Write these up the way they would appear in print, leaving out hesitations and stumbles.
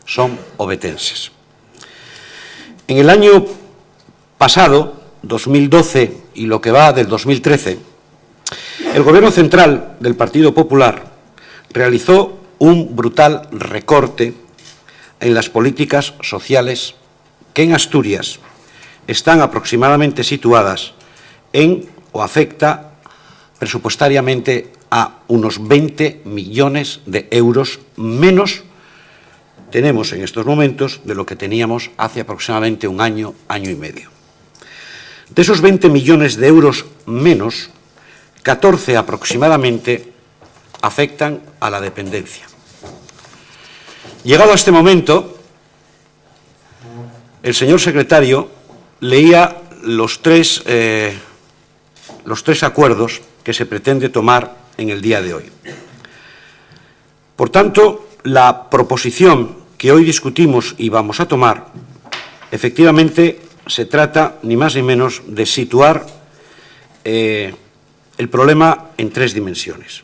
son ovetenses. En el año pasado, 2012 y lo que va del 2013, el Gobierno central del Partido Popular realizó un brutal recorte en las políticas sociales que en Asturias están aproximadamente situadas en o afecta presupuestariamente a unos 20 millones de euros menos tenemos en estos momentos de lo que teníamos hace aproximadamente un año, año y medio. De esos 20 millones de euros menos, 14 aproximadamente afectan a la dependencia. Llegado a este momento, el señor secretario leía los tres acuerdos que se pretende tomar en el día de hoy. Por tanto, la proposición que hoy discutimos y vamos a tomar, efectivamente, se trata ni más ni menos de situar el problema en tres dimensiones.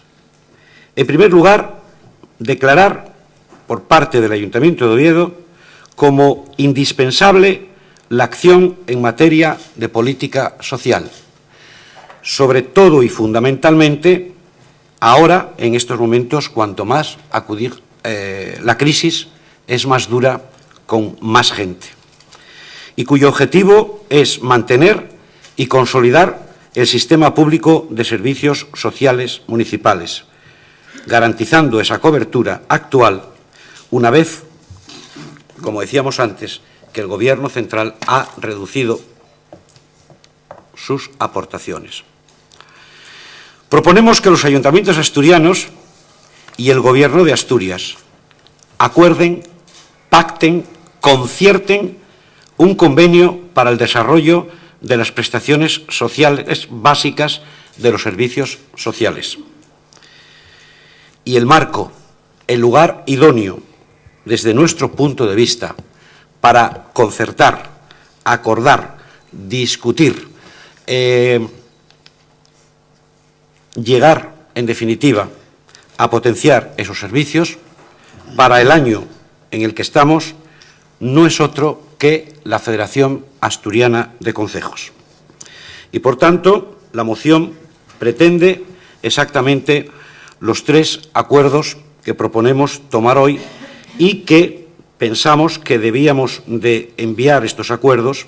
En primer lugar, declarar por parte del Ayuntamiento de Oviedo como indispensable la acción en materia de política social, sobre todo y fundamentalmente ahora, en estos momentos, cuanto más acudir, la crisis es más dura con más gente, y cuyo objetivo es mantener y consolidar el sistema público de servicios sociales municipales, garantizando esa cobertura actual una vez, como decíamos antes, que el Gobierno central ha reducido sus aportaciones. Proponemos que los ayuntamientos asturianos y el Gobierno de Asturias acuerden, pacten, concierten un convenio para el desarrollo de las prestaciones sociales básicas de los servicios sociales. Y el marco, el lugar idóneo, desde nuestro punto de vista, para concertar, acordar, discutir, llegar, en definitiva, a potenciar esos servicios, para el año en el que estamos, no es otro que la Federación Asturiana de Concejos. Y, por tanto, la moción pretende exactamente los tres acuerdos que proponemos tomar hoy y que pensamos que debíamos de enviar estos acuerdos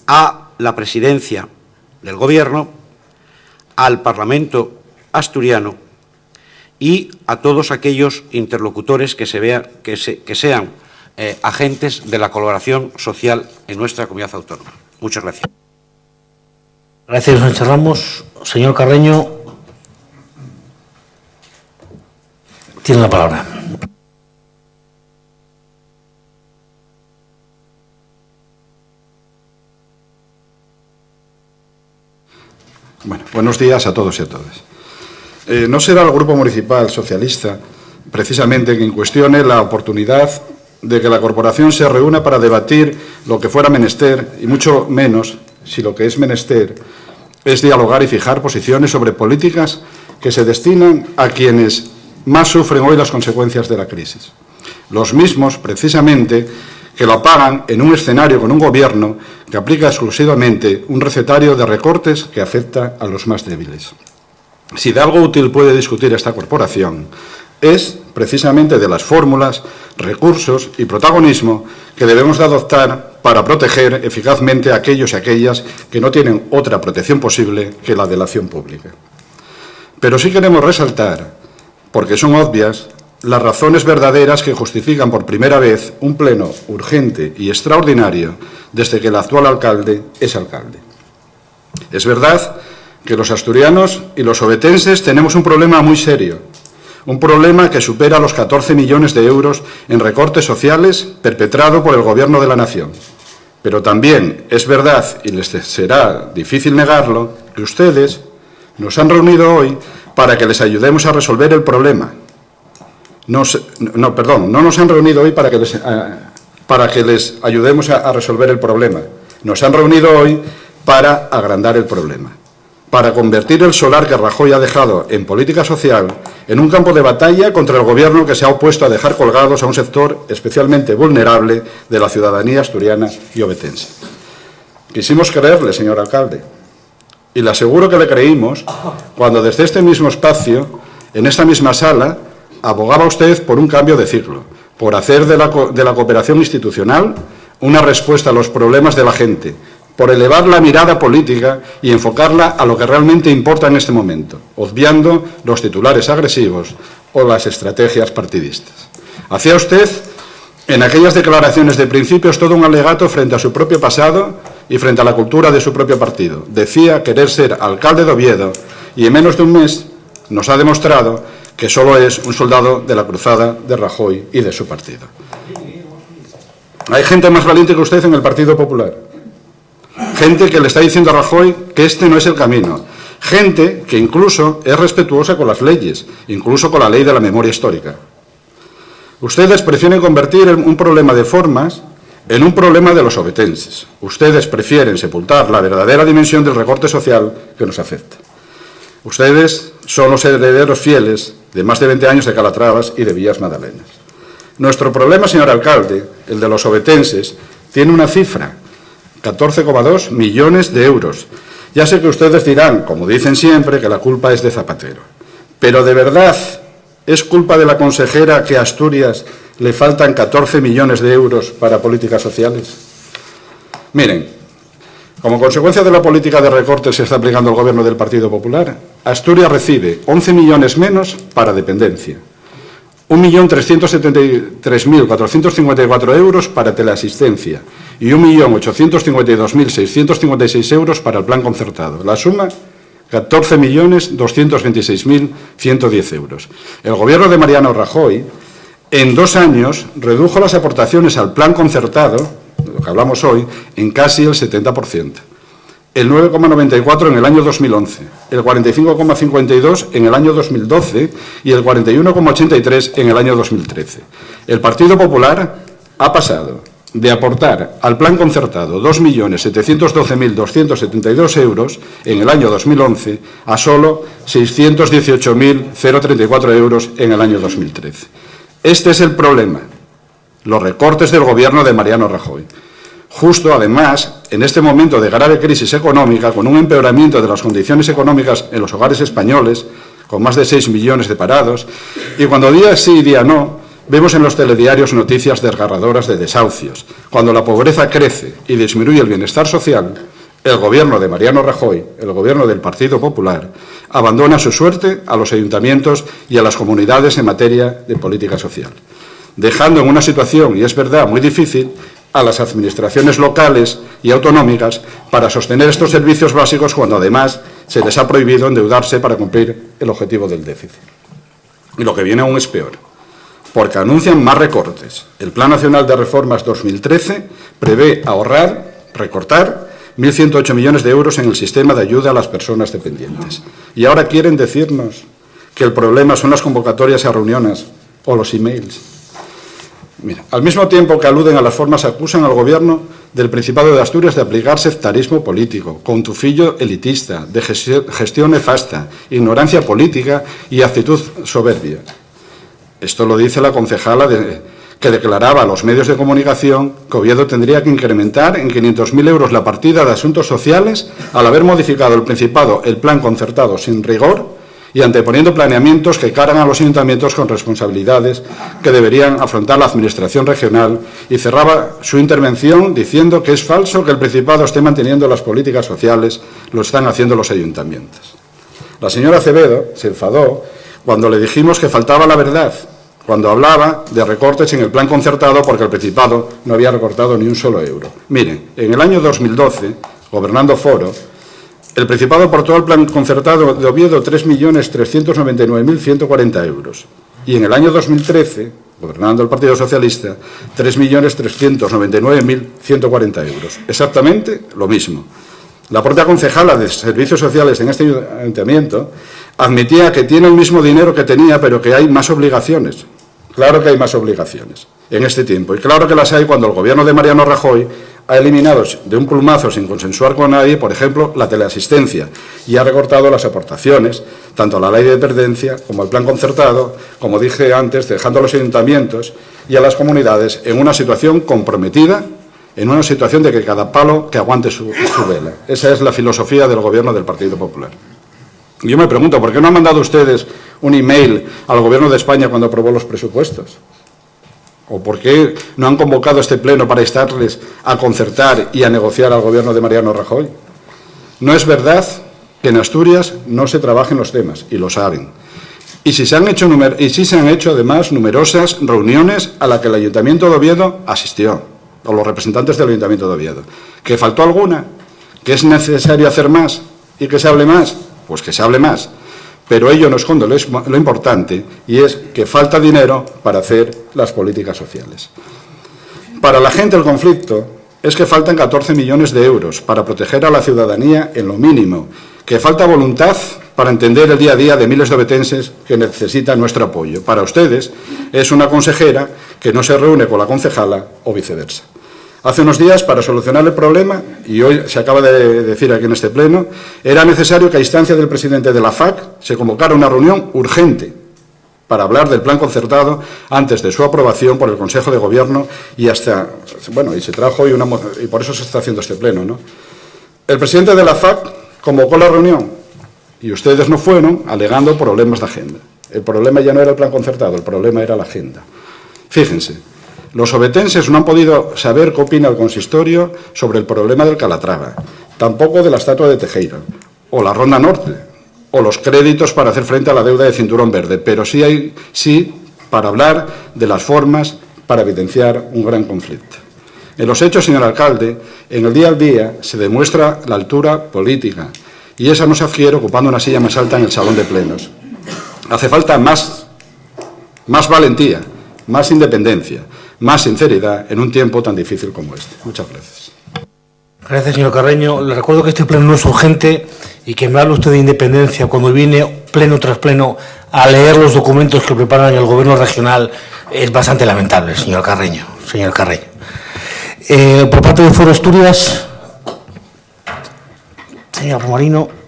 a la Presidencia del Gobierno, al Parlamento asturiano y a todos aquellos interlocutores que sean agentes de la colaboración social en nuestra comunidad autónoma. Muchas gracias. Gracias, Sánchez Ramos. Señor Carreño, tiene la palabra. Bueno, buenos días a todos y a todas. No será el Grupo Municipal Socialista precisamente quien cuestione la oportunidad de que la corporación se reúna para debatir lo que fuera menester, y mucho menos si lo que es menester es dialogar y fijar posiciones sobre políticas que se destinan a quienes más sufren hoy las consecuencias de la crisis. Los mismos, precisamente, que lo pagan en un escenario con un Gobierno que aplica exclusivamente un recetario de recortes que afecta a los más débiles. Si de algo útil puede discutir esta corporación, es precisamente de las fórmulas, recursos y protagonismo que debemos de adoptar para proteger eficazmente a aquellos y aquellas que no tienen otra protección posible que la de la acción pública. Pero sí queremos resaltar, porque son obvias, las razones verdaderas que justifican por primera vez un pleno urgente y extraordinario desde que el actual alcalde es alcalde. Es verdad que los asturianos y los ovetenses tenemos un problema muy serio, un problema que supera los 14 millones de euros en recortes sociales perpetrado por el Gobierno de la Nación. Pero también es verdad, y les será difícil negarlo, que ustedes nos han reunido hoy para que les ayudemos a resolver el problema. No nos han reunido hoy para que les ayudemos a resolver el problema. Nos han reunido hoy para agrandar el problema, para convertir el solar que Rajoy ha dejado en política social en un campo de batalla contra el Gobierno que se ha opuesto a dejar colgados a un sector especialmente vulnerable de la ciudadanía asturiana y obetense. Quisimos creerle, señor alcalde, y le aseguro que le creímos cuando desde este mismo espacio, en esta misma sala, abogaba usted por un cambio de ciclo, por hacer de la cooperación institucional una respuesta a los problemas de la gente, por elevar la mirada política y enfocarla a lo que realmente importa en este momento, obviando los titulares agresivos o las estrategias partidistas. Hacía usted, en aquellas declaraciones de principios, todo un alegato frente a su propio pasado y frente a la cultura de su propio partido. Decía querer ser alcalde de Oviedo y en menos de un mes nos ha demostrado que solo es un soldado de la cruzada de Rajoy y de su partido. Hay gente más valiente que usted en el Partido Popular. Gente que le está diciendo a Rajoy que este no es el camino. Gente que incluso es respetuosa con las leyes, incluso con la ley de la memoria histórica. Ustedes prefieren convertir un problema de formas en un problema de los obetenses. Ustedes prefieren sepultar la verdadera dimensión del recorte social que nos afecta. Ustedes son los herederos fieles de más de 20 años de Calatravas y de Villas Magdalenas. Nuestro problema, señor alcalde, el de los obetenses, tiene una cifra: 14,2 millones de euros. Ya sé que ustedes dirán, como dicen siempre, que la culpa es de Zapatero. Pero ¿de verdad es culpa de la consejera que a Asturias le faltan 14 millones de euros para políticas sociales? Miren, como consecuencia de la política de recortes que está aplicando el Gobierno del Partido Popular, Asturias recibe 11 millones menos para dependencia, 1.373.454 euros para teleasistencia y 1.852.656 euros para el plan concertado. La suma, 14.226.110 euros. El Gobierno de Mariano Rajoy, en 2 años, redujo las aportaciones al plan concertado, lo que hablamos hoy, en casi el 70%. El 9,94 en el año 2011, el 45,52 en el año 2012 y el 41,83 en el año 2013. El Partido Popular ha pasado de aportar al plan concertado 2.712.272 euros en el año 2011 a solo 618.034 euros en el año 2013. Este es el problema, los recortes del Gobierno de Mariano Rajoy. Justo, además, en este momento de grave crisis económica, con un empeoramiento de las condiciones económicas en los hogares españoles, con más de 6 millones de parados, y cuando día sí y día no, vemos en los telediarios noticias desgarradoras de desahucios. Cuando la pobreza crece y disminuye el bienestar social, el Gobierno de Mariano Rajoy, el Gobierno del Partido Popular, abandona su suerte a los ayuntamientos y a las comunidades en materia de política social, dejando en una situación, y es verdad, muy difícil, a las administraciones locales y autonómicas para sostener estos servicios básicos cuando además se les ha prohibido endeudarse para cumplir el objetivo del déficit. Y lo que viene aún es peor, porque anuncian más recortes. El Plan Nacional de Reformas 2013 prevé recortar 1.108 millones de euros en el sistema de ayuda a las personas dependientes. Y ahora quieren decirnos que el problema son las convocatorias a reuniones o los emails. Mira, al mismo tiempo que aluden a las formas, acusan al Gobierno del Principado de Asturias de aplicar sectarismo político, con tufillo elitista, de gestión nefasta, ignorancia política y actitud soberbia. Esto lo dice la concejala que declaraba a los medios de comunicación que Oviedo tendría que incrementar en 500.000 euros la partida de asuntos sociales al haber modificado el Principado el plan concertado sin rigor y anteponiendo planeamientos que cargan a los ayuntamientos con responsabilidades que deberían afrontar la Administración regional, y cerraba su intervención diciendo que es falso que el Principado esté manteniendo las políticas sociales, lo están haciendo los ayuntamientos. La señora Acevedo se enfadó cuando le dijimos que faltaba la verdad, cuando hablaba de recortes en el plan concertado porque el Principado no había recortado ni un solo euro. Miren, en el año 2012, gobernando Foro, el Principado aportó al plan concertado de Oviedo 3.399.140 euros. Y en el año 2013, gobernando el Partido Socialista, 3.399.140 euros. Exactamente lo mismo. La propia concejala de Servicios Sociales en este ayuntamiento admitía que tiene el mismo dinero que tenía, pero que hay más obligaciones. Claro que hay más obligaciones. en este tiempo. Y claro que las hay cuando el gobierno de Mariano Rajoy ha eliminado de un plumazo, sin consensuar con nadie, por ejemplo, la teleasistencia, y ha recortado las aportaciones, tanto a la ley de dependencia como al plan concertado, como dije antes, dejando a los ayuntamientos y a las comunidades en una situación comprometida, en una situación de que cada palo que aguante su vela. Esa es la filosofía del Gobierno del Partido Popular. Yo me pregunto, ¿por qué no han mandado ustedes un email al Gobierno de España cuando aprobó los presupuestos? ¿O por qué no han convocado este pleno para instarles a concertar y a negociar al Gobierno de Mariano Rajoy? No es verdad que en Asturias no se trabajen los temas, y lo saben. Y sí se han hecho además numerosas reuniones a las que el Ayuntamiento de Oviedo asistió, o los representantes del Ayuntamiento de Oviedo. ¿Que faltó alguna? ¿Que es necesario hacer más y que se hable más? Pues que se hable más. Pero ello no esconde lo importante, y es que falta dinero para hacer las políticas sociales. Para la gente el conflicto es que faltan 14 millones de euros para proteger a la ciudadanía en lo mínimo, que falta voluntad para entender el día a día de miles de ovetenses que necesitan nuestro apoyo. Para ustedes es una consejera que no se reúne con la concejala o viceversa. Hace unos días, para solucionar el problema, y hoy se acaba de decir aquí en este pleno, era necesario que a instancia del presidente de la FAC se convocara una reunión urgente para hablar del plan concertado antes de su aprobación por el Consejo de Gobierno y hasta, bueno, y se trajo hoy y por eso se está haciendo este pleno, ¿no? El presidente de la FAC convocó la reunión y ustedes no fueron, alegando problemas de agenda. El problema ya no era el plan concertado, el problema era la agenda. Fíjense, los ovetenses no han podido saber qué opina el consistorio sobre el problema del Calatrava, tampoco de la estatua de Tejero, o la Ronda Norte, o los créditos para hacer frente a la deuda de Cinturón Verde, pero sí para hablar de las formas para evidenciar un gran conflicto. En los hechos, señor alcalde, en el día a día se demuestra la altura política, y esa no se adquiere ocupando una silla más alta en el salón de plenos. Hace falta más valentía, más independencia, más sinceridad en un tiempo tan difícil como este. Muchas gracias. Gracias, señor Carreño. Le recuerdo que este pleno no es urgente y que me habla usted de independencia cuando viene pleno tras pleno a leer los documentos que preparan el Gobierno regional es bastante lamentable, señor Carreño. Por parte de Foro Asturias, señor Romarino.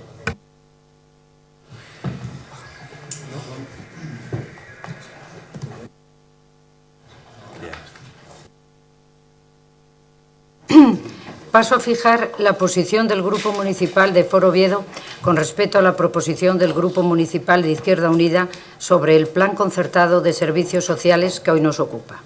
Paso a fijar la posición del Grupo Municipal de Foro Oviedo con respecto a la proposición del Grupo Municipal de Izquierda Unida sobre el Plan Concertado de Servicios Sociales que hoy nos ocupa.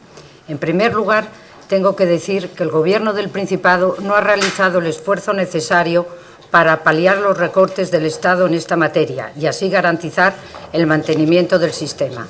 En primer lugar, tengo que decir que el Gobierno del Principado no ha realizado el esfuerzo necesario para paliar los recortes del Estado en esta materia y así garantizar el mantenimiento del sistema.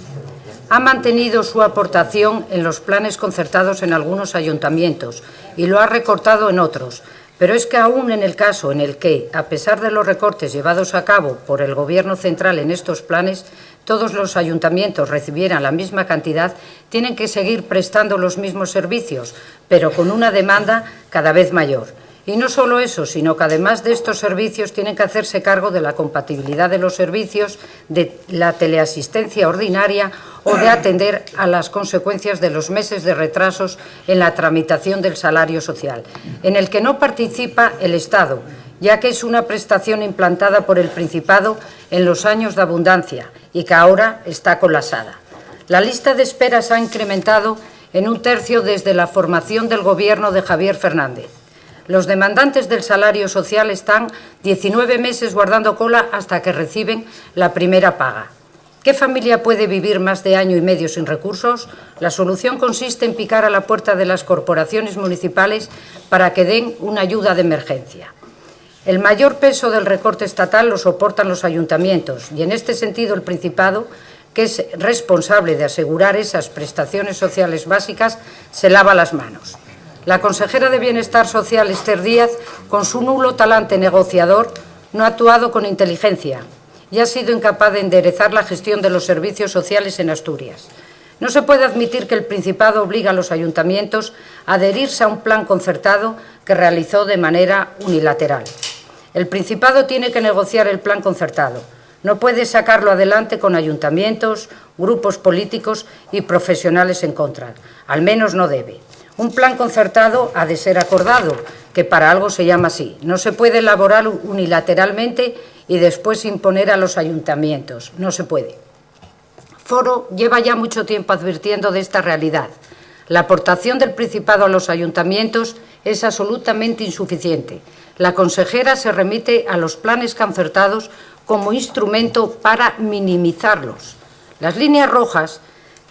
Ha mantenido su aportación en los planes concertados en algunos ayuntamientos y lo ha recortado en otros, pero es que aún en el caso en el que, a pesar de los recortes llevados a cabo por el Gobierno central en estos planes, todos los ayuntamientos recibieran la misma cantidad, tienen que seguir prestando los mismos servicios, pero con una demanda cada vez mayor. Y no solo eso, sino que además de estos servicios tienen que hacerse cargo de la compatibilidad de los servicios, de la teleasistencia ordinaria o de atender a las consecuencias de los meses de retrasos en la tramitación del salario social, en el que no participa el Estado, ya que es una prestación implantada por el Principado en los años de abundancia y que ahora está colapsada. La lista de espera se ha incrementado en 1/3 desde la formación del Gobierno de Javier Fernández. Los demandantes del salario social están 19 meses guardando cola hasta que reciben la primera paga. ¿Qué familia puede vivir más de año y medio sin recursos? La solución consiste en picar a la puerta de las corporaciones municipales para que den una ayuda de emergencia. El mayor peso del recorte estatal lo soportan los ayuntamientos y en este sentido el Principado, que es responsable de asegurar esas prestaciones sociales básicas, se lava las manos. La consejera de Bienestar Social, Esther Díaz, con su nulo talante negociador, no ha actuado con inteligencia y ha sido incapaz de enderezar la gestión de los servicios sociales en Asturias. No se puede admitir que el Principado obligue a los ayuntamientos a adherirse a un plan concertado que realizó de manera unilateral. El Principado tiene que negociar el plan concertado. No puede sacarlo adelante con ayuntamientos, grupos políticos y profesionales en contra. Al menos no debe. Un plan concertado ha de ser acordado, que para algo se llama así. No se puede elaborar unilateralmente y después imponer a los ayuntamientos. No se puede. Foro lleva ya mucho tiempo advirtiendo de esta realidad. La aportación del Principado a los ayuntamientos es absolutamente insuficiente. La consejera se remite a los planes concertados como instrumento para minimizarlos. Las líneas rojas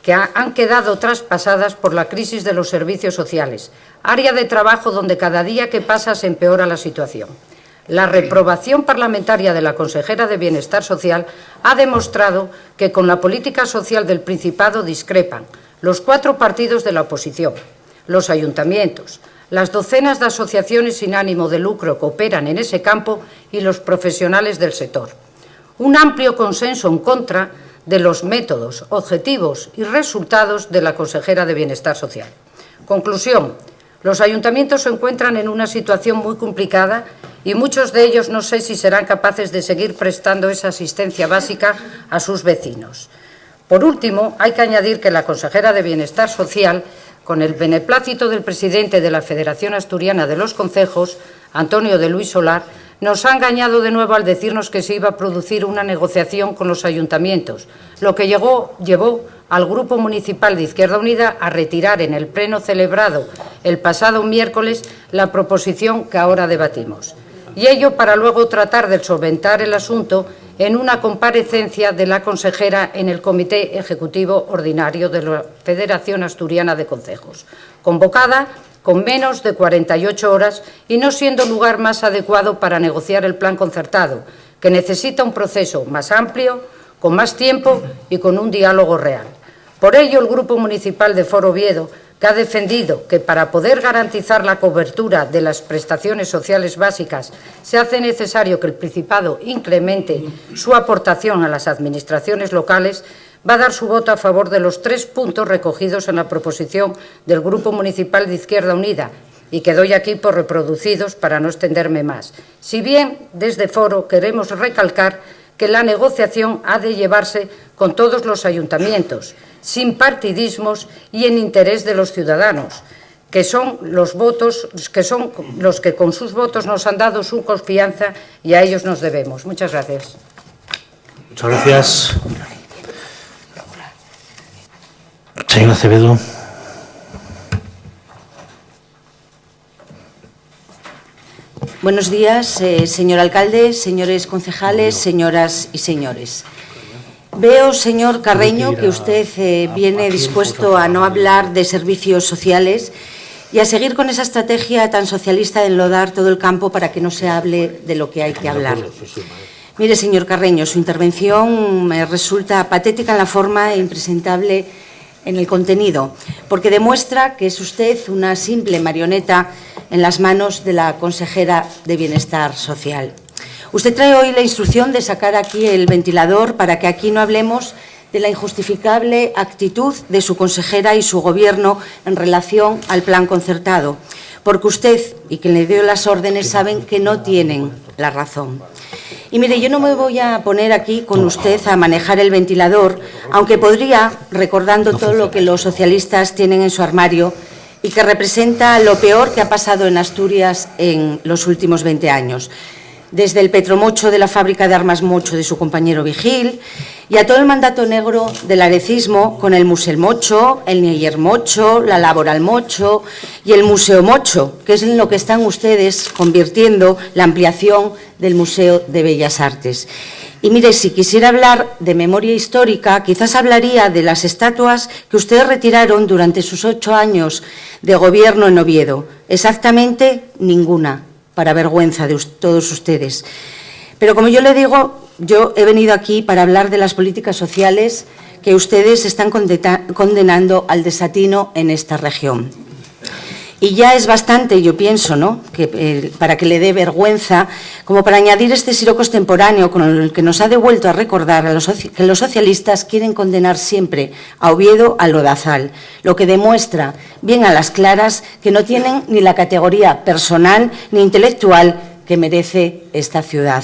que han quedado traspasadas por la crisis de los servicios sociales, área de trabajo donde cada día que pasa se empeora la situación. La reprobación parlamentaria de la consejera de Bienestar Social ha demostrado que con la política social del Principado discrepan los 4 partidos de la oposición, los ayuntamientos, las docenas de asociaciones sin ánimo de lucro que operan en ese campo y los profesionales del sector. Un amplio consenso en contra de los métodos, objetivos y resultados de la consejera de Bienestar Social. Conclusión. Los ayuntamientos se encuentran en una situación muy complicada y muchos de ellos no sé si serán capaces de seguir prestando esa asistencia básica a sus vecinos. Por último, hay que añadir que la consejera de Bienestar Social, con el beneplácito del presidente de la Federación Asturiana de los Concejos, Antonio de Luis Solar, nos ha engañado de nuevo al decirnos que se iba a producir una negociación con los ayuntamientos, lo que llevó al Grupo Municipal de Izquierda Unida a retirar en el pleno celebrado el pasado miércoles la proposición que ahora debatimos. Y ello para luego tratar de solventar el asunto en una comparecencia de la consejera en el Comité Ejecutivo Ordinario de la Federación Asturiana de Concejos, convocada con menos de 48 horas y no siendo lugar más adecuado para negociar el plan concertado, que necesita un proceso más amplio, con más tiempo y con un diálogo real. Por ello, el Grupo Municipal de Foro Oviedo, que ha defendido que para poder garantizar la cobertura de las prestaciones sociales básicas se hace necesario que el Principado incremente su aportación a las administraciones locales, va a dar su voto a favor de los 3 puntos recogidos en la proposición del Grupo Municipal de Izquierda Unida y que doy aquí por reproducidos para no extenderme más. Si bien desde Foro queremos recalcar que la negociación ha de llevarse con todos los ayuntamientos, sin partidismos y en interés de los ciudadanos, que son los que con sus votos nos han dado su confianza y a ellos nos debemos. Muchas gracias. Muchas gracias. Señor Acevedo. Buenos días, señor alcalde, señores concejales, señoras y señores. Veo, señor Carreño, que usted viene dispuesto a no hablar de servicios sociales y a seguir con esa estrategia tan socialista de enlodar todo el campo para que no se hable de lo que hay que hablar. Mire, señor Carreño, su intervención me resulta patética en la forma e impresentable en el contenido, porque demuestra que es usted una simple marioneta en las manos de la consejera de Bienestar Social. Usted trae hoy la instrucción de sacar aquí el ventilador para que aquí no hablemos de la injustificable actitud de su consejera y su gobierno en relación al plan concertado, porque usted y quien le dio las órdenes saben que no tienen la razón. Y mire, yo no me voy a poner aquí con usted a manejar el ventilador, aunque podría, recordando todo lo que los socialistas tienen en su armario y que representa lo peor que ha pasado en Asturias en los últimos 20 años. Desde el Petromocho de la fábrica de armas Mocho de su compañero Vigil y a todo el mandato negro del arecismo con el Musel Mocho, el Nieyer Mocho, la Laboral Mocho y el Museo Mocho, que es en lo que están ustedes convirtiendo la ampliación del Museo de Bellas Artes. Y mire, si quisiera hablar de memoria histórica, quizás hablaría de las estatuas que ustedes retiraron durante sus 8 años de gobierno en Oviedo. Exactamente ninguna, para vergüenza de todos ustedes. Pero como yo le digo, yo he venido aquí para hablar de las políticas sociales que ustedes están condenando al desatino en esta región. Y ya es bastante, yo pienso, ¿no?, que para que le dé vergüenza, como para añadir este siroco extemporáneo con el que nos ha devuelto a recordar que los socialistas quieren condenar siempre a Oviedo al lodazal, lo que demuestra bien a las claras que no tienen ni la categoría personal ni intelectual que merece esta ciudad.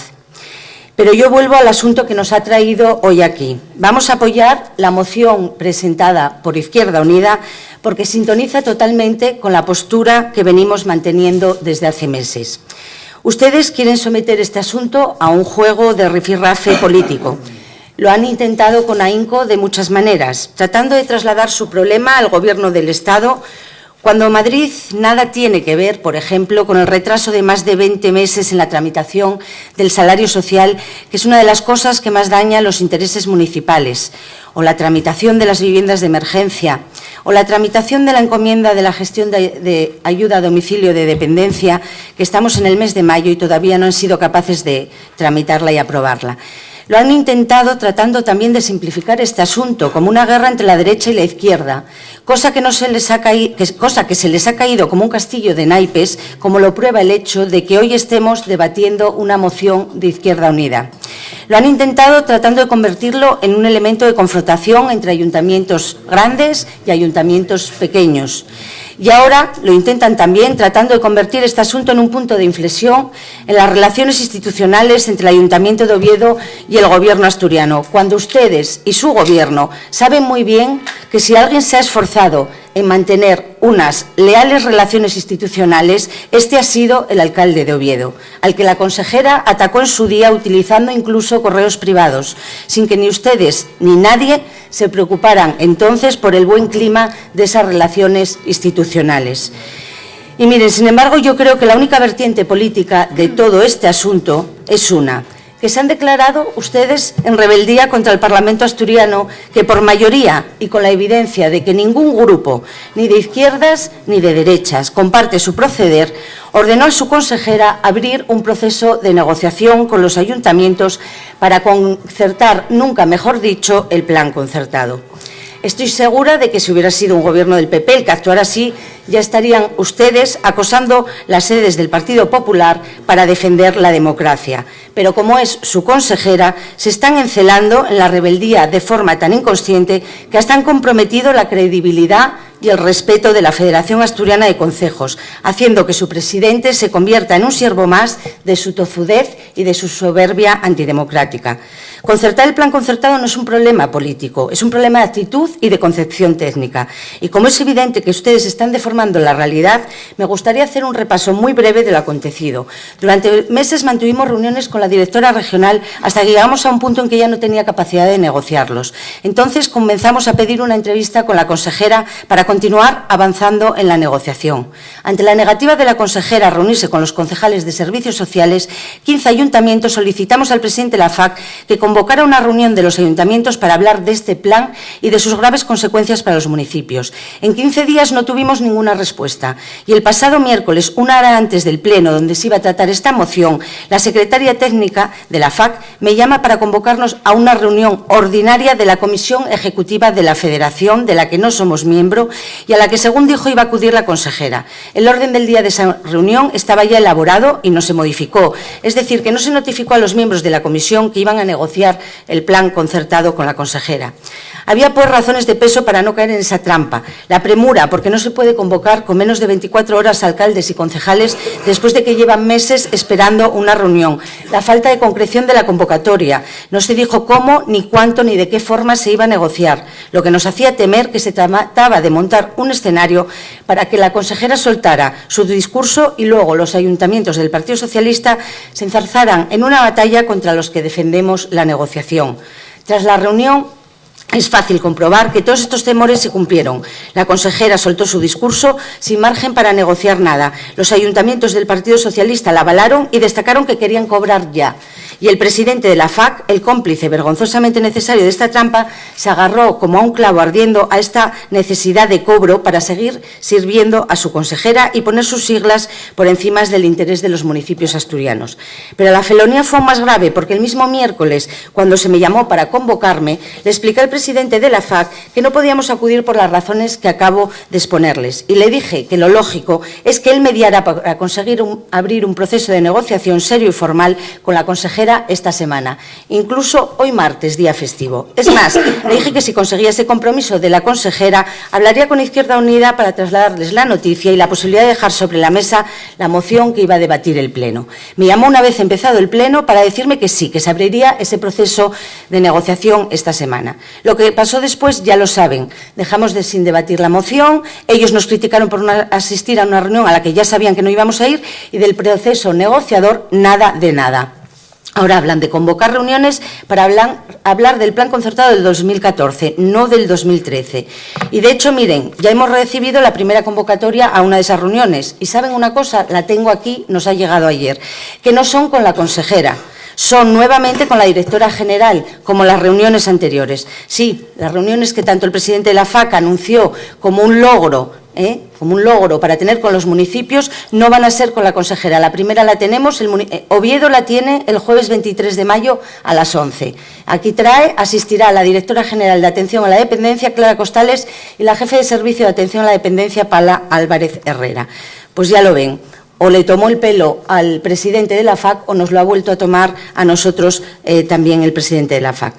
Pero yo vuelvo al asunto que nos ha traído hoy aquí. Vamos a apoyar la moción presentada por Izquierda Unida porque sintoniza totalmente con la postura que venimos manteniendo desde hace meses. Ustedes quieren someter este asunto a un juego de rifirrafe político. Lo han intentado con ahínco de muchas maneras, tratando de trasladar su problema al Gobierno del Estado, cuando Madrid nada tiene que ver, por ejemplo, con el retraso de más de 20 meses en la tramitación del salario social, que es una de las cosas que más daña a los intereses municipales, o la tramitación de las viviendas de emergencia, o la tramitación de la encomienda de la gestión de ayuda a domicilio de dependencia, que estamos en el mes de mayo y todavía no han sido capaces de tramitarla y aprobarla. Lo han intentado tratando también de simplificar este asunto como una guerra entre la derecha y la izquierda, cosa que se les ha caído como un castillo de naipes, como lo prueba el hecho de que hoy estemos debatiendo una moción de Izquierda Unida. Lo han intentado tratando de convertirlo en un elemento de confrontación entre ayuntamientos grandes y ayuntamientos pequeños. Y ahora lo intentan también tratando de convertir este asunto en un punto de inflexión en las relaciones institucionales entre el Ayuntamiento de Oviedo y el Gobierno asturiano, cuando ustedes y su Gobierno saben muy bien que si alguien se ha esforzado en mantener unas leales relaciones institucionales, este ha sido el alcalde de Oviedo, al que la consejera atacó en su día utilizando incluso correos privados, sin que ni ustedes ni nadie se preocuparan entonces por el buen clima de esas relaciones institucionales. Y miren, sin embargo, yo creo que la única vertiente política de todo este asunto es una, que se han declarado ustedes en rebeldía contra el Parlamento asturiano, que por mayoría y con la evidencia de que ningún grupo, ni de izquierdas ni de derechas, comparte su proceder, ordenó a su consejera abrir un proceso de negociación con los ayuntamientos para concertar, nunca mejor dicho, el plan concertado. Estoy segura de que si hubiera sido un Gobierno del PP el que actuara así, ya estarían ustedes acosando las sedes del Partido Popular para defender la democracia. Pero como es su consejera, se están encelando en la rebeldía de forma tan inconsciente que hasta han comprometido la credibilidad y el respeto de la Federación Asturiana de Concejos, haciendo que su presidente se convierta en un siervo más de su tozudez y de su soberbia antidemocrática. Concertar el plan concertado no es un problema político, es un problema de actitud y de concepción técnica. Y como es evidente que ustedes están deformando la realidad, me gustaría hacer un repaso muy breve de lo acontecido. Durante meses mantuvimos reuniones con la directora regional hasta que llegamos a un punto en que ella no tenía capacidad de negociarlos. Entonces comenzamos a pedir una entrevista con la consejera para continuar avanzando en la negociación. Ante la negativa de la consejera a reunirse con los concejales de servicios sociales, 15 ayuntamientos solicitamos al presidente de la FAC que convocara una reunión de los ayuntamientos para hablar de este plan y de sus graves consecuencias para los municipios. En 15 días no tuvimos ninguna respuesta y el pasado miércoles, una hora antes del pleno donde se iba a tratar esta moción, la secretaria técnica de la FAC me llama para convocarnos a una reunión ordinaria de la Comisión Ejecutiva de la Federación, de la que no somos miembro y a la que, según dijo, iba a acudir la consejera. El orden del día de esa reunión estaba ya elaborado y no se modificó, es decir, que no se notificó a los miembros de la comisión que iban a negociar el plan concertado con la consejera. Había pues razones de peso para no caer en esa trampa. La premura, porque no se puede convocar con menos de 24 horas alcaldes y concejales después de que llevan meses esperando una reunión. La falta de concreción de la convocatoria. No se dijo cómo, ni cuánto, ni de qué forma se iba a negociar, lo que nos hacía temer que se trataba de montar un escenario para que la consejera soltara su discurso y luego los ayuntamientos del Partido Socialista se enzarzaran en una batalla contra los que defendemos la negociación. Tras la reunión, es fácil comprobar que todos estos temores se cumplieron. La consejera soltó su discurso sin margen para negociar nada. Los ayuntamientos del Partido Socialista la avalaron y destacaron que querían cobrar ya. Y el presidente de la FAC, el cómplice vergonzosamente necesario de esta trampa, se agarró como a un clavo ardiendo a esta necesidad de cobro para seguir sirviendo a su consejera y poner sus siglas por encima del interés de los municipios asturianos. Pero la felonía fue más grave porque el mismo miércoles, cuando se me llamó para convocarme, le expliqué al presidente presidente de la FAC que no podíamos acudir por las razones que acabo de exponerles. Y le dije que lo lógico es que él mediara para conseguir abrir un proceso de negociación serio y formal con la consejera esta semana, incluso hoy martes, día festivo. Es más, le dije que si conseguía ese compromiso de la consejera, hablaría con Izquierda Unida para trasladarles la noticia y la posibilidad de dejar sobre la mesa la moción que iba a debatir el Pleno. Me llamó una vez empezado el Pleno para decirme que sí, que se abriría ese proceso de negociación esta semana. Lo que pasó después ya lo saben. Dejamos sin debatir la moción, ellos nos criticaron por no asistir a una reunión a la que ya sabían que no íbamos a ir y del proceso negociador nada de nada. Ahora hablan de convocar reuniones para hablar del plan concertado del 2014, no del 2013. Y de hecho, miren, ya hemos recibido la primera convocatoria a una de esas reuniones. Y ¿saben una cosa? La tengo aquí, nos ha llegado ayer, que no son con la consejera. Son nuevamente con la directora general, como las reuniones anteriores. Sí, las reuniones que tanto el presidente de la FAC anunció como un logro para tener con los municipios, no van a ser con la consejera. La primera la tenemos, Oviedo la tiene el jueves 23 de mayo a las 11. Aquí asistirá la directora general de Atención a la Dependencia, Clara Costales, y la jefe de Servicio de Atención a la Dependencia, Paula Álvarez Herrera. Pues ya lo ven. O le tomó el pelo al presidente de la FAC o nos lo ha vuelto a tomar a nosotros también el presidente de la FAC.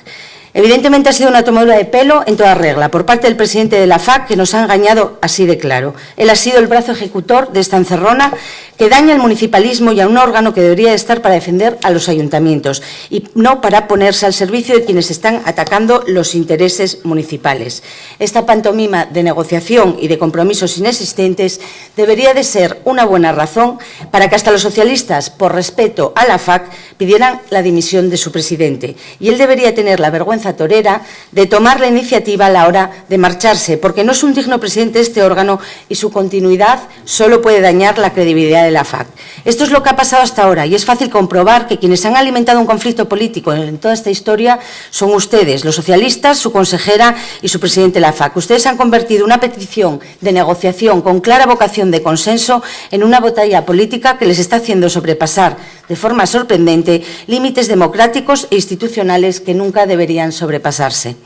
Evidentemente ha sido una tomadura de pelo en toda regla por parte del presidente de la FAC, que nos ha engañado así de claro. Él ha sido el brazo ejecutor de esta encerrona que daña al municipalismo y a un órgano que debería estar para defender a los ayuntamientos y no para ponerse al servicio de quienes están atacando los intereses municipales. Esta pantomima de negociación y de compromisos inexistentes debería de ser una buena razón para que hasta los socialistas, por respeto a la FAC, pidieran la dimisión de su presidente. Y él debería tener la vergüenza torera de tomar la iniciativa a la hora de marcharse, porque no es un digno presidente de este órgano y su continuidad solo puede dañar la credibilidad de la FAC. Esto es lo que ha pasado hasta ahora y es fácil comprobar que quienes han alimentado un conflicto político en toda esta historia son ustedes, los socialistas, su consejera y su presidente de la FAC. Ustedes han convertido una petición de negociación con clara vocación de consenso en una batalla política que les está haciendo sobrepasar de forma sorprendente límites democráticos e institucionales que nunca deberían sobrepasarse.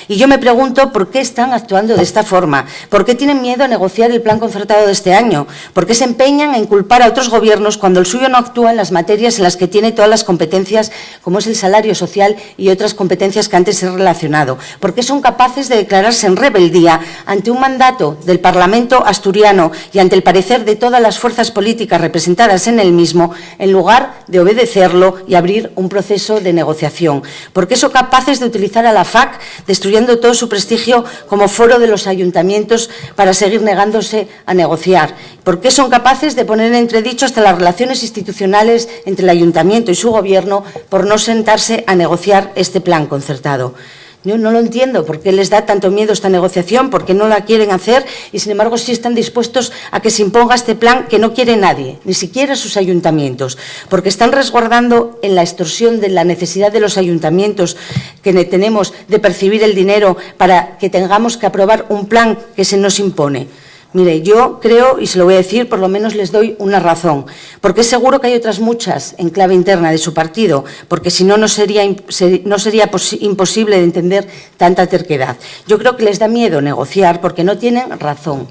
Y yo me pregunto por qué están actuando de esta forma, por qué tienen miedo a negociar el plan concertado de este año, por qué se empeñan en culpar a otros gobiernos cuando el suyo no actúa en las materias en las que tiene todas las competencias, como es el salario social y otras competencias que antes he relacionado, por qué son capaces de declararse en rebeldía ante un mandato del Parlamento asturiano y ante el parecer de todas las fuerzas políticas representadas en el mismo, en lugar de obedecerlo y abrir un proceso de negociación. ¿Por qué son capaces de utilizar a la FAC, destruyendo todo su prestigio como foro de los ayuntamientos para seguir negándose a negociar? ¿Por qué son capaces de poner en entredicho hasta las relaciones institucionales entre el ayuntamiento y su gobierno por no sentarse a negociar este plan concertado? Yo no lo entiendo, por qué les da tanto miedo esta negociación, por qué no la quieren hacer y, sin embargo, sí están dispuestos a que se imponga este plan que no quiere nadie, ni siquiera sus ayuntamientos, porque están resguardando en la extorsión de la necesidad de los ayuntamientos que tenemos de percibir el dinero para que tengamos que aprobar un plan que se nos impone. Mire, yo creo, y se lo voy a decir, por lo menos les doy una razón, porque es seguro que hay otras muchas en clave interna de su partido, porque si no, no sería imposible de entender tanta terquedad. Yo creo que les da miedo negociar porque no tienen razón.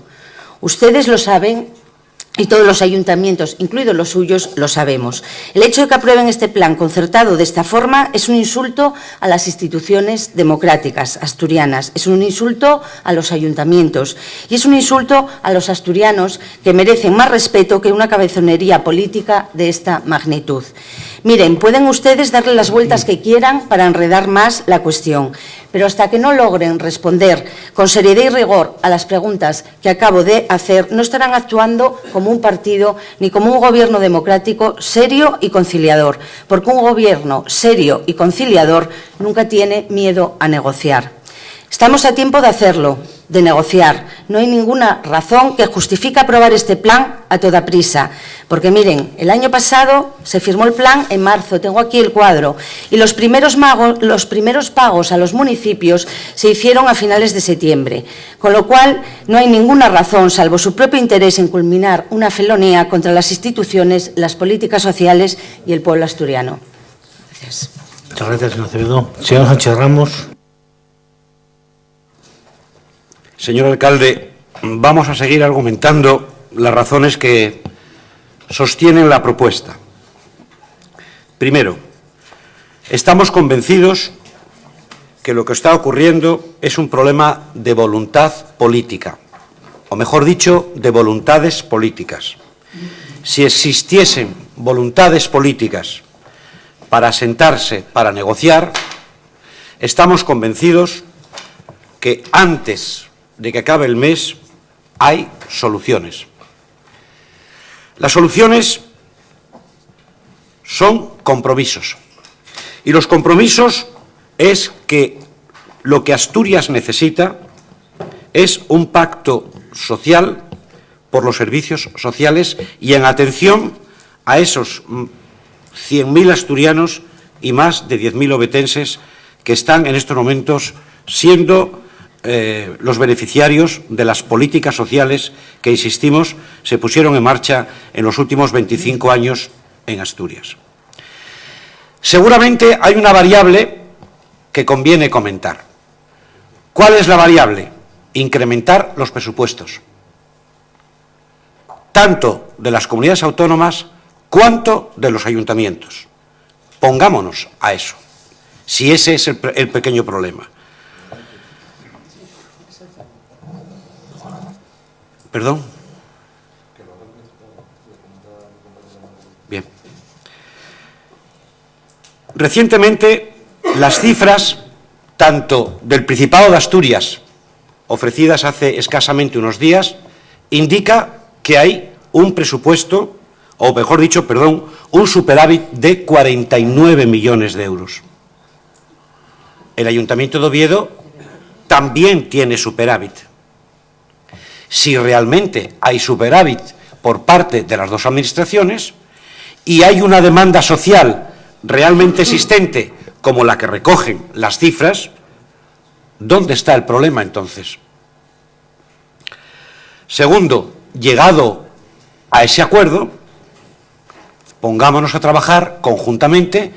Ustedes lo saben y todos los ayuntamientos, incluidos los suyos, lo sabemos. El hecho de que aprueben este plan concertado de esta forma es un insulto a las instituciones democráticas asturianas, es un insulto a los ayuntamientos y es un insulto a los asturianos que merecen más respeto que una cabezonería política de esta magnitud. Miren, pueden ustedes darle las vueltas que quieran para enredar más la cuestión, pero hasta que no logren responder con seriedad y rigor a las preguntas que acabo de hacer, no estarán actuando como un partido ni como un gobierno democrático serio y conciliador, porque un gobierno serio y conciliador nunca tiene miedo a negociar. Estamos a tiempo de hacerlo, de negociar. No hay ninguna razón que justifique aprobar este plan a toda prisa. Porque, miren, el año pasado se firmó el plan en marzo, tengo aquí el cuadro, y los primeros pagos a los municipios se hicieron a finales de septiembre. Con lo cual, no hay ninguna razón, salvo su propio interés en culminar una felonía contra las instituciones, las políticas sociales y el pueblo asturiano. Gracias. Muchas gracias, señor Acevedo. Señor Sánchez Ramos. Señor alcalde, vamos a seguir argumentando las razones que sostienen la propuesta. Primero, estamos convencidos que lo que está ocurriendo es un problema de voluntad política, o mejor dicho, de voluntades políticas. Si existiesen voluntades políticas para sentarse, para negociar, estamos convencidos que antes de que acabe el mes hay soluciones. Las soluciones son compromisos. Y los compromisos es que lo que Asturias necesita es un pacto social por los servicios sociales y en atención a esos 100.000 asturianos y más de 10.000 obetenses que están en estos momentos siendo los beneficiarios de las políticas sociales que, insistimos, se pusieron en marcha en los últimos 25 años en Asturias. Seguramente hay una variable que conviene comentar. ¿Cuál es la variable? Incrementar los presupuestos, tanto de las comunidades autónomas cuanto de los ayuntamientos. Pongámonos a eso, si ese es el pequeño problema. ¿Perdón? Bien. Recientemente, las cifras, tanto del Principado de Asturias, ofrecidas hace escasamente unos días, indica que hay un presupuesto, o mejor dicho, perdón, un superávit de 49 millones de euros. El Ayuntamiento de Oviedo también tiene superávit. Si realmente hay superávit por parte de las dos administraciones y hay una demanda social realmente existente como la que recogen las cifras, ¿dónde está el problema entonces? Segundo, llegado a ese acuerdo, pongámonos a trabajar conjuntamente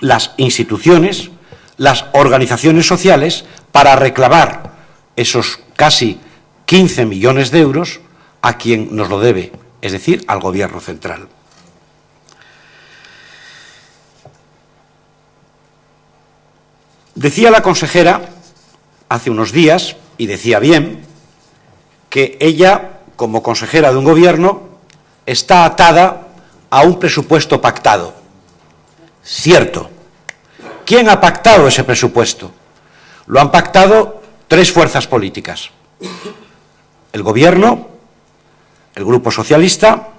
las instituciones, las organizaciones sociales, para reclamar esos casi 15 millones de euros a quien nos lo debe, es decir, al Gobierno central. Decía la consejera hace unos días, y decía bien, que ella, como consejera de un Gobierno, está atada a un presupuesto pactado. Cierto. ¿Quién ha pactado ese presupuesto? Lo han pactado tres fuerzas políticas: el Gobierno, el Grupo Socialista,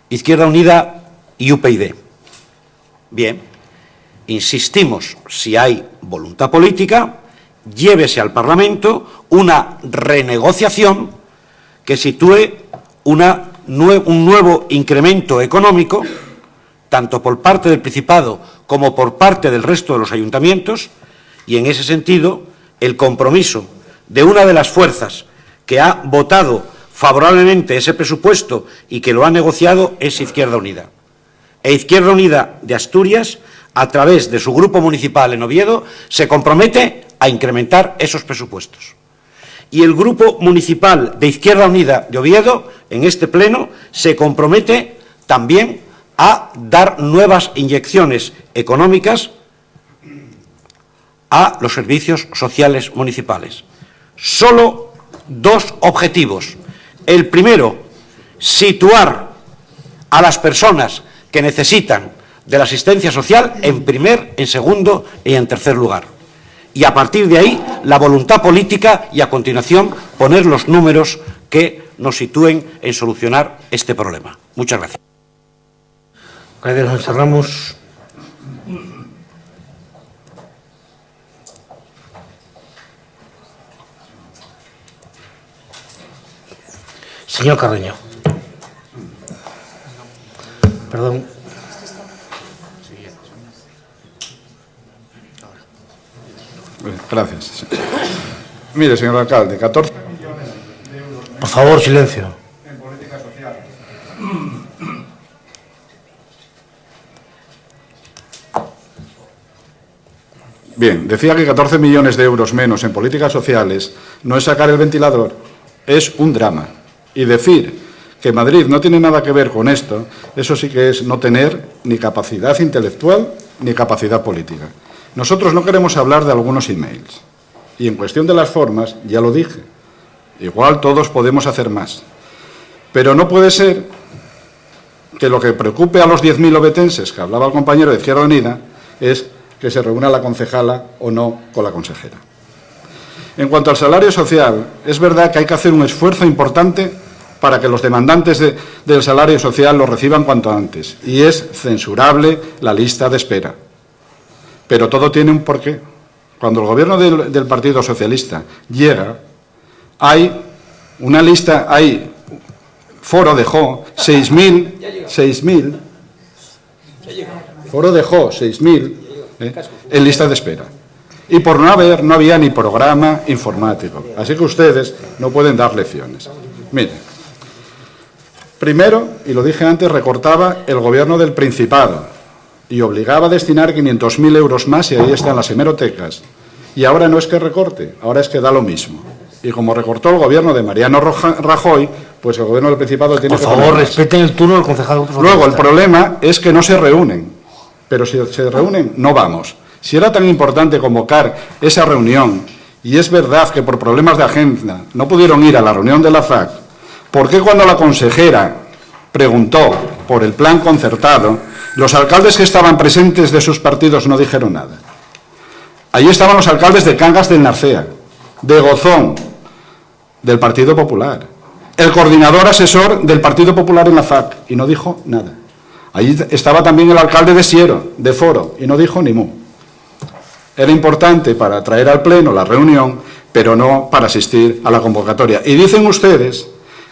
Izquierda Unida y UPyD. Bien, insistimos, si hay voluntad política, llévese al Parlamento una renegociación que sitúe un nuevo incremento económico, tanto por parte del Principado como por parte del resto de los ayuntamientos, y en ese sentido el compromiso de una de las fuerzas que ha votado favorablemente ese presupuesto y que lo ha negociado es Izquierda Unida. E Izquierda Unida de Asturias, a través de su grupo municipal en Oviedo, se compromete a incrementar esos presupuestos. Y el grupo municipal de Izquierda Unida de Oviedo, en este pleno, se compromete también a dar nuevas inyecciones económicas a los servicios sociales municipales. Solo dos objetivos. El primero, situar a las personas que necesitan de la asistencia social en primer, en segundo y en tercer lugar. Y a partir de ahí, la voluntad política y, a continuación, poner los números que nos sitúen en solucionar este problema. Muchas gracias. Gracias, José Ramos. Señor Carreño. Perdón. Gracias. Mire, señor alcalde, 14 millones de euros. Por favor, silencio. En política social. Bien, decía que 14 millones de euros menos en políticas sociales no es sacar el ventilador, es un drama. Y decir que Madrid no tiene nada que ver con esto, eso sí que es no tener ni capacidad intelectual ni capacidad política. Nosotros no queremos hablar de algunos emails. Y en cuestión de las formas, ya lo dije, igual todos podemos hacer más. Pero no puede ser que lo que preocupe a los 10.000 obetenses, que hablaba el compañero de Izquierda Unida, es que se reúna la concejala o no con la consejera. En cuanto al salario social, es verdad que hay que hacer un esfuerzo importante para que los demandantes del salario social lo reciban cuanto antes. Y es censurable la lista de espera. Pero todo tiene un porqué. Cuando el gobierno del Partido Socialista llega, hay una lista, hay Foro dejó 6.000, Foro dejó 6.000 en lista de espera. Y por no había ni programa informático. Así que ustedes no pueden dar lecciones. Miren, primero, y lo dije antes, recortaba el gobierno del Principado y obligaba a destinar 500.000 euros más, y ahí están las hemerotecas. Y ahora no es que recorte, ahora es que da lo mismo. Y como recortó el gobierno de Mariano Rajoy, pues el gobierno del Principado tiene que... Por favor, respeten el turno del concejal. Luego, el problema es que no se reúnen. Pero si se reúnen, no vamos. Si era tan importante convocar esa reunión, y es verdad que por problemas de agenda no pudieron ir a la reunión de la FAC, ¿por qué cuando la consejera preguntó por el plan concertado, los alcaldes que estaban presentes de sus partidos no dijeron nada? Allí estaban los alcaldes de Cangas del Narcea, de Gozón, del Partido Popular, el coordinador asesor del Partido Popular en la FAC, y no dijo nada. Allí estaba también el alcalde de Siero, de Foro, y no dijo ni mu. Era importante para traer al Pleno la reunión, pero no para asistir a la convocatoria. Y dicen ustedes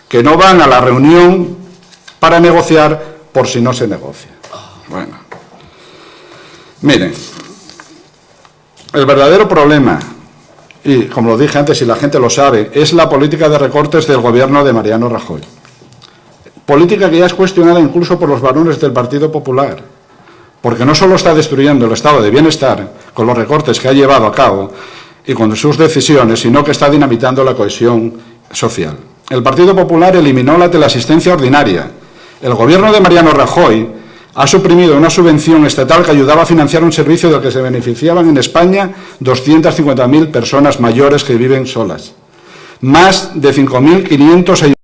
que no van a la reunión para negociar por si no se negocia. Bueno, miren, el verdadero problema, y como lo dije antes y la gente lo sabe, es la política de recortes del gobierno de Mariano Rajoy. Política que ya es cuestionada incluso por los varones del Partido Popular, porque no solo está destruyendo el estado de bienestar con los recortes que ha llevado a cabo y con sus decisiones, sino que está dinamitando la cohesión social. El Partido Popular eliminó la teleasistencia ordinaria. El gobierno de Mariano Rajoy ha suprimido una subvención estatal que ayudaba a financiar un servicio del que se beneficiaban en España 250.000 personas mayores que viven solas. Más de 5.500